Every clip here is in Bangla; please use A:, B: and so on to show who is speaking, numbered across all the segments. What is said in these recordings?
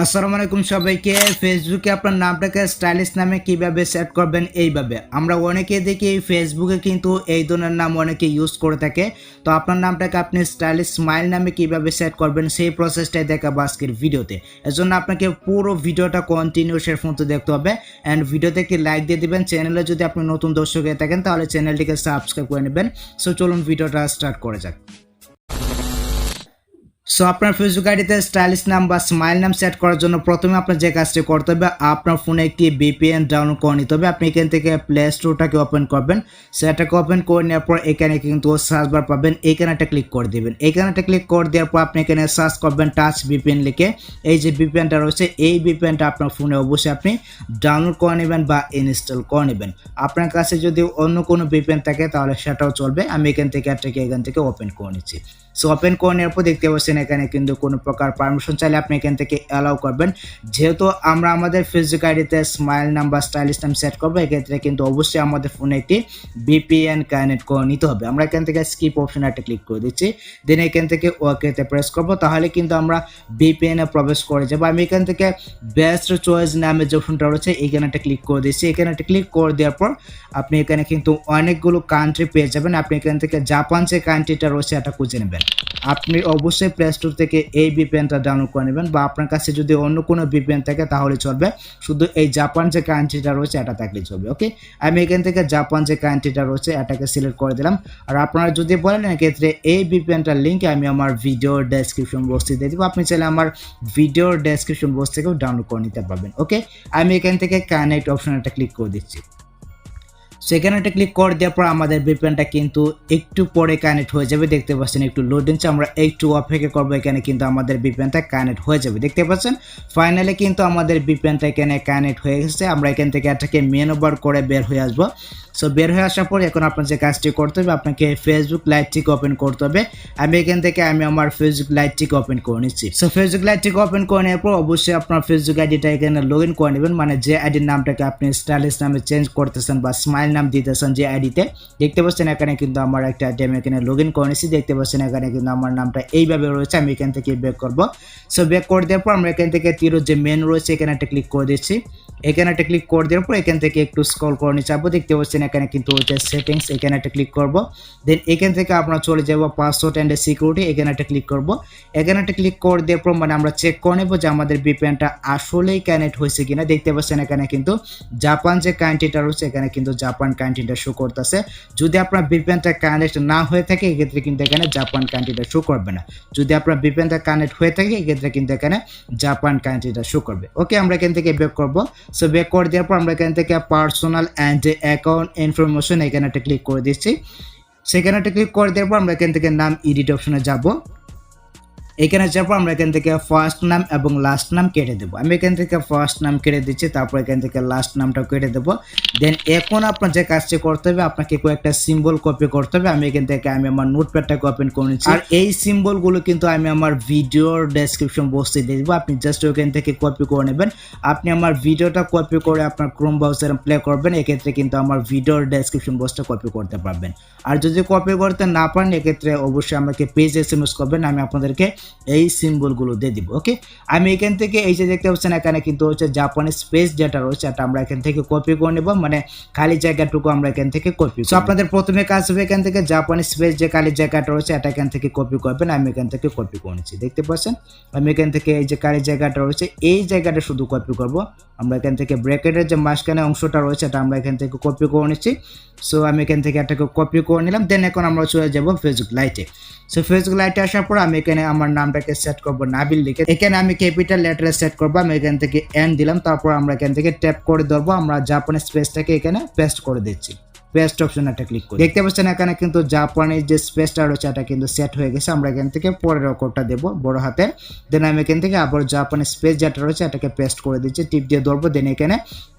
A: আসসালামু আলাইকুম সবাইকে। ফেসবুকে আপনার নামটাকে স্টাইলিশ নামে কিভাবে সেট করবেন এইভাবে। আমরা অনেকেই দেখি ফেসবুকে কিন্তু এই ধরনের নাম অনেকে ইউজ করে থাকে। তো আপনার নামটাকে আপনি স্টাইলিশ স্মাইল নামে কিভাবে সেট করবেন সেই প্রসেসটাই দেখাবো আজকের ভিডিওতে। এজন্য আপনাকে পুরো ভিডিওটা কন্টিনিউ শেষ পর্যন্ত দেখতে হবে অ্যান্ড ভিডিওতে একটি লাইক দিয়ে দিবেন। চ্যানেলে যদি আপনি নতুন দর্শক হয়ে থাকেন তাহলে চ্যানেলটিকে সাবস্ক্রাইব করে নেবেন। সো চলুন ভিডিওটা স্টার্ট করা যাক। সো আপনার ফেসবুক আইডিতে স্টাইলিশ নাম বা স্মাইল নাম সেট করার জন্য প্রথমে আপনার যে কাজটি করতে হবে, আপনার ফোনে একটি VPN ডাউনলোড করে নিতে হবে। আপনি এখান থেকে প্লে স্টোরটাকে ওপেন করবেন। সেটাকে ওপেন করে নেওয়ার পর এখানে কিন্তু সার্চ বার পাবেন, এইখানে একটা ক্লিক করে দেবেন। এইখানেটা ক্লিক করে দেওয়ার পর আপনি এখানে সার্চ করবেন টাচ VPN লিখে। এই যে VPNটা রয়েছে এই VPNটা আপনার ফোনে অবশ্যই আপনি ডাউনলোড করে নেবেন বা ইনস্টল করে নেবেন। আপনার কাছে যদি অন্য কোনো VPN থাকে তাহলে সেটাও চলবে। আমি এখান থেকে ওপেন করে নিচ্ছি। সো ওপেন করে নেওয়ার পর দেখতে পাচ্ছেন এখানে কিন্তু কোনো প্রকার পারমিশন চাইলে আপনি এখান থেকে অ্যালাউ করবেন। যেহেতু আমরা আমাদের ফেসবুক আইডিতে স্মাইল নাম বা স্টাইলিশ নাম সেট করবো, এক্ষেত্রে কিন্তু অবশ্যই আমাদের ফোনে একটি VPN কানেক্ট করে নিতে হবে। আমরা এখান থেকে স্কিপ অপশন একটা ক্লিক করে দিচ্ছি, দেন এখান থেকে ওকেতে প্রেস করবো, তাহলে কিন্তু আমরা VPN এ প্রবেশ করে যাবো। আমি এখান থেকে বেস্ট চয়েস নামে যে অপশনটা রয়েছে এখানে একটা ক্লিক করে দিচ্ছি। এখানে একটা ক্লিক করে দেওয়ার পর আপনি এখানে কিন্তু অনেকগুলো কান্ট্রি পেয়ে যাবেন। আপনি এখান থেকে জাপান যে কান্ট্রিটা রয়েছে এটা খুঁজে নেবেন। আপনি অবশ্যই প্লে স্টোর থেকে এই VPNটা ডাউনলোড করে নেবেন, বা আপনার কাছে যদি অন্য কোনো VPN থাকে তাহলে চলবে, শুধু এই জাপান যে কান্ট্রিটা রয়েছে এটা থাকলেই চলবে। ওকে, আমি এখান থেকে জাপান যে কান্ট্রিটা রয়েছে এটাকে সিলেক্ট করে দিলাম। আর আপনারা যদি বলেন এক্ষেত্রে এই VPNটার লিঙ্ক আমি আমার ভিডিওর ডেসক্রিপশন বক্সে দিয়ে দিব, আপনি চাইলে আমার ভিডিওর ডেসক্রিপশন বক্স থেকেও ডাউনলোড করে নিতে পারবেন। ওকে, আমি এখান থেকে কানেক্ট অপশন একটা ক্লিক করে দিচ্ছি। সেখানে একটা ক্লিক করে দেওয়ার পর আমাদের VPNটা কিন্তু একটু পরে কানেক্ট হয়ে যাবে। দেখতে পাচ্ছেন একটু লোড নিচ্ছে, আমরা একটু অপেক্ষা করবো। এখানে কিন্তু আমাদের VPNটা কানেক্ট হয়ে যাবে। দেখতে পাচ্ছেন ফাইনালি কিন্তু আমাদের VPNটা এখানে কানেক্ট হয়ে গেছে। আমরা এখান থেকে এটাকে মেনু বার করে বের হয়ে আসবো। সো বের হয়ে আসার পর এখন আপনার যে কাজটি করতে হবে, আপনাকে ফেসবুক লাইটটিকে ওপেন করতে হবে। আমি এখান থেকে আমার ফেসবুক লাইটটিকে ওপেন করে নিচ্ছি। সো ফেসবুক লাইটটিকে ওপেন করে নেওয়ার পর অবশ্যই আপনার ফেসবুক আইডিটা এখানে লগ ইন করে নেবেন, মানে যে আইডির নামটাকে আপনি স্টাইলিশ নামে চেঞ্জ করতেছেন বা স্মাইল নাম দিতেছেন যে আইডিতে। দেখতে পাচ্ছেন এখানে কিন্তু আমার একটা আইডি আমি এখানে লগ ইন করে নিচ্ছি। দেখতে পাচ্ছেন এখানে কিন্তু আমার নামটা এইভাবে রয়েছে। আমি এখান থেকে ব্যাক করবো। সো ব্যাক করে দেওয়ার পর আমরা এখান থেকে তীর যে মেন রয়েছে এখানে একটা ক্লিক করে দিচ্ছি। এখানে একটা ক্লিক করে দেওয়ার পর এখান থেকে একটু স্ক্রল করে নিয়ে যাবো। দেখতে পাচ্ছেন এখানে কিন্তু হচ্ছে সেটিংস, এখানে একটা ক্লিক করব। দেন এখান থেকে আমরা চলে যাব পাসওয়ার্ড অ্যান্ড সিকিউরিটি, এখানে একটা ক্লিক করব। এখানে একটা ক্লিক করে দেওয়ার পর মানে আমরা চেক করে নেব যে আমাদের VPNটা আসলেই কানেক্ট হয়েছে কিনা। দেখতে পাচ্ছেন এখানে কিন্তু জাপান যে কান্ট্রিটা রয়েছে এখানে কিন্তু জাপান কান্ট্রিটা শো করতেছে। যদি আপনার VPNটা কানেক্ট না হয়ে থাকে এক্ষেত্রে কিন্তু এখানে জাপান কান্ট্রিটা শো করবে না। যদি আপনার VPNটা কানেক্ট হয়ে থাকে এক্ষেত্রে কিন্তু এখানে জাপান কান্ট্রিটা শো করবে। ওকে, আমরা এখান থেকে ব্যাক করব। সো ব্যাক করে দেওয়ার পর আমরা এখান থেকে পার্সোনাল অ্যান্ড অ্যাকাউন্ট ইনফরমেশন এখানে একটা ক্লিক করে দিচ্ছি। সেখানে একটা ক্লিক করে দেওয়ার পর আমরা এখান থেকে নাম এডিট অপশনে যাব। এখানে যাবো আমরা এখান থেকে ফার্স্ট নাম এবং লাস্ট নাম কেটে দেবো। আমি এখান থেকে ফার্স্ট নাম কেটে দিচ্ছি, তারপর এখান থেকে লাস্ট নামটাও কেটে দেবো। দেন এখন আপনার যে কাজটি করতে হবে, আপনাকে কয়েকটা সিম্বল কপি করতে হবে। আমি এখান থেকে আমার নোটপ্যাডটাকে ওপেন করে নিচ্ছি। আর এই সিম্বলগুলো কিন্তু আমি আমার ভিডিওর ডেসক্রিপশন বক্সে দিয়ে দেবো, আপনি জাস্ট ওখান থেকে কপি করে নেবেন। আপনি আমার ভিডিওটা কপি করে আপনার ক্রোম ব্রাউজারে প্লে করবেন, এক্ষেত্রে কিন্তু আমার ভিডিওর ডেসক্রিপশন বক্সটা কপি করতে পারবেন। আর যদি কপি করতে না পারেন এক্ষেত্রে অবশ্যই আমাকে পেজ SMS করবেন, আমি আপনাদেরকে এই সিম্বলগুলো দিয়ে দিব। ওকে, আমি এখান থেকে এই যে দেখতে পাচ্ছেন এখানে কিন্তু হচ্ছে জাপানি স্পেস যেটা রয়েছে এটা আমরা এখান থেকে কপি করে নেব, মানে খালি জায়গাটুকু আমরা এখান থেকে কপি। সো আপনাদের প্রথমে কাজ হবে এখান থেকে জাপানি স্পেস যে খালি জায়গাটা রয়েছে এটা এখান থেকে কপি করবেন। আমি এখান থেকে কপি করে নিচ্ছি। দেখতে পাচ্ছেন আমি এখান থেকে এই যে খালি জায়গাটা রয়েছে এই জায়গাটা শুধু কপি করব। আমরা এখান থেকে ব্র্যাকেটের যে মাঝখানে অংশটা রয়েছে এটা আমরা এখান থেকে কপি করে নিচ্ছি। সো আমি এখান থেকে এটাকে কপি করে নিলাম। দেন এখন আমরা চলে যাব ফেসবুক লাইটে। সো ফেসবুক লাইটে আসার পর আমি এখানে আমার নামটাকে সেট করব নাবিল লিখে। এখানে আমি ক্যাপিটাল লেটারে সেট করব। আমি এখান থেকে এন দিলাম, তারপর আমরা এখান থেকে ট্যাপ করে ধরবো। আমরা জাপানি স্পেসটাকে এখানে পেস্ট করে দিচ্ছি। পেস্ট অপশন একটা ক্লিক করি। দেখতে পাচ্ছেন এখানে কিন্তু জাপানি যে স্পেসটা রয়েছে এটা কিন্তু সেট হয়ে গেছে। আমরা এখান থেকে পরের অক্ষরটা দেবো বড় হাতের। দেন আমি এখান থেকে আবার জাপানি স্পেস যেটা রয়েছে এটাকে পেস্ট করে দিচ্ছি, টিপ দিয়ে ধরবো। দেন এখানে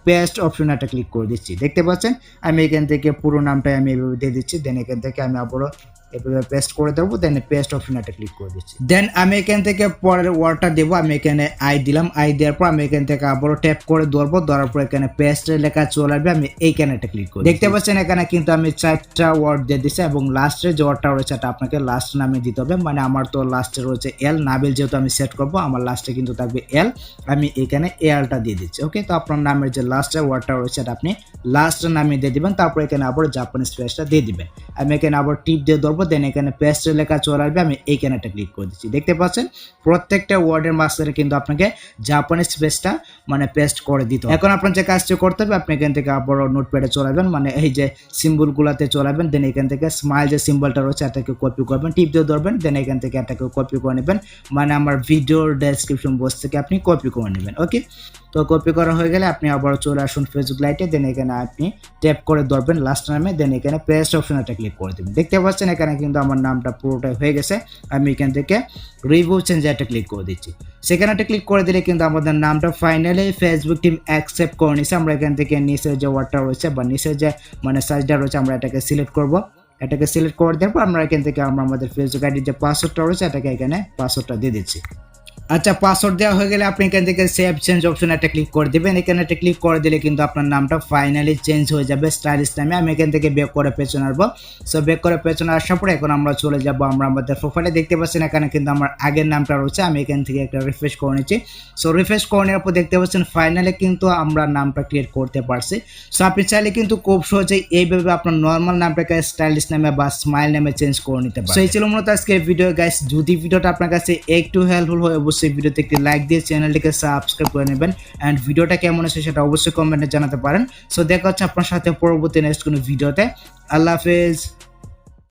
A: পেস্ট অপশন একটা ক্লিক করে দিচ্ছি। দেখতে পাচ্ছেন আমি এখান থেকে পুরো নামটাই আমি এভাবে দিয়ে দিচ্ছি। দেন এখান থেকে আমি আবারও এভাবে পেস্ট করে দেবো, দেন পেস্ট অপশন এটা ক্লিক করে দিচ্ছি। দেন আমি এখান থেকে পরের ওয়ার্ডটা দেবো, আমি এখানে আই দিলাম, আই দেওয়ার পর আমি এখান থেকে আবারও ট্যাপ করে ধরবো, ধরার পর এখানে পেস্টের লেখা চলে আসবে, আমি এইখানে এটা ক্লিক করি। দেখতে পাচ্ছেন এখানে কিন্তু আমি 4টা ওয়ার্ড দিয়ে দিচ্ছি এবং লাস্টের যে ওয়ার্ডটা রয়েছে এটা আপনাকে লাস্ট নামে দিতে হবে। মানে আমার তো লাস্টে রয়েছে এল, নাবিল যেহেতু আমি সেট করবো আমার লাস্টে কিন্তু থাকবে এল, আমি এখানে এলটা দিয়ে দিচ্ছি। ওকে, তো আপনার নামের যে লাস্টের ওয়ার্ডটা রয়েছে এটা আপনি লাস্ট নামে দিয়ে দিবেন, তারপর এখানে আবার জাপানিজ স্পেসটা দিয়ে দিবেন। আমি এখানে আবার টিপ দিয়ে ধরবো, দেন এখানে পেস্টের লেখা চলে আসবে, আমি এইখানে একটা ক্লিক করে দিচ্ছি। দেখতে পাচ্ছেন প্রত্যেকটা ওয়ার্ডের মাঝখানে কিন্তু আপনাকে জাপানিজ স্পেসটা মানে পেস্ট করে দিতে হবে। এখন আপনার যে কাজটি করতে হবে আপনি এখান থেকে আবার নোটপ্যাডে চলাবেন, মানে এই যে সিম্বলগুলোতে চলাবেন, দেন এখান থেকে স্মাইল যে সিম্বলটা রয়েছে এটাকে কপি করবেন, টিপ দিয়ে ধরবেন, দেন এখান থেকে এটাকে কপি করে নেবেন, মানে আমার ভিডিওর ডেসক্রিপশন বক্স থেকে আপনি কপি করে নেবেন। ওকে, তো কপি করা হয়ে গেলে আপনি আবার চলে আসুন ফেসবুক লাইটে, দেন এখানে আপনি ট্যাপ করে ধরবেন লাস্ট নামে, দেন এখানে পেস্ট অপশন এটা ক্লিক করে দেবেন। দেখতে পাচ্ছেন এখানে কিন্তু আমার নামটা পুরোটাই হয়ে গেছে। আমি এখান থেকে রিভিউ চেঞ্জ এটা ক্লিক করে দিচ্ছি। সেখানে একটা ক্লিক করে দিলে কিন্তু আমাদের নামটা ফাইনালি ফেসবুক টিম অ্যাকসেপ্ট করে নিছে। আমরা এখান থেকে নিচের যে ওয়ার্ডটা রয়েছে বা নিচের যে মানে সাইজটা রয়েছে আমরা এটাকে সিলেক্ট করব। এটাকে সিলেক্ট করে দেওয়ার পর আমরা এখান থেকে আমরা আমাদের ফেসবুক আইডির যে পাসওয়ার্ডটা রয়েছে এটাকে এখানে পাসওয়ার্ডটা দিয়ে দিচ্ছি। আচ্ছা, পাসওয়ার্ড দেওয়া হয়ে গেলে আপনি এখান থেকে সেভ চেঞ্জ অপশন একটা ক্লিক করে দেবেন। এখানে একটা ক্লিক করে দিলে কিন্তু আপনার নামটা ফাইনালি চেঞ্জ হয়ে যাবে স্টাইলিশ নামে। আমি এখান থেকে ব্যাক করে পেছনে আসবো। সো ব্যাক করে পেছনে আসার পরে এখন আমরা চলে যাব আমরা আমাদের প্রোফাইলে। দেখতে পাচ্ছেন এখানে কিন্তু আমার আগের নামটা রয়েছে, আমি এখান থেকে একটা রিফ্রেশ করে নিচ্ছি। সো রিফ্রেশ করে নেওয়ার পর দেখতে পাচ্ছেন ফাইনালি কিন্তু আমরা নামটা ক্রিয়েট করতে পারছি। সো আপনি চাইলে কিন্তু খুব সহজেই এইভাবে আপনার নর্মাল নামটাকে স্টাইলিশ নামে বা স্মাইল নামে চেঞ্জ করে নিতে পারেন। সো এই ছিল মূলত আজকে ভিডিও গাইস। যদি ভিডিওটা আপনার কাছে একটু হেল্পফুল হয় অবশ্যই ভিডিওতে একটি লাইক দিয়ে চ্যানেলটিকে সাবস্ক্রাইব করে নেবেন, এন্ড ভিডিওটা কেমন আছে সেটা অবশ্যই কমেন্টে জানাতে পারেন। সো দেখা হচ্ছে আপনার সাথে পরবর্তী নেক্সট কোনো ভিডিওতে। আল্লাহ হাফেজ।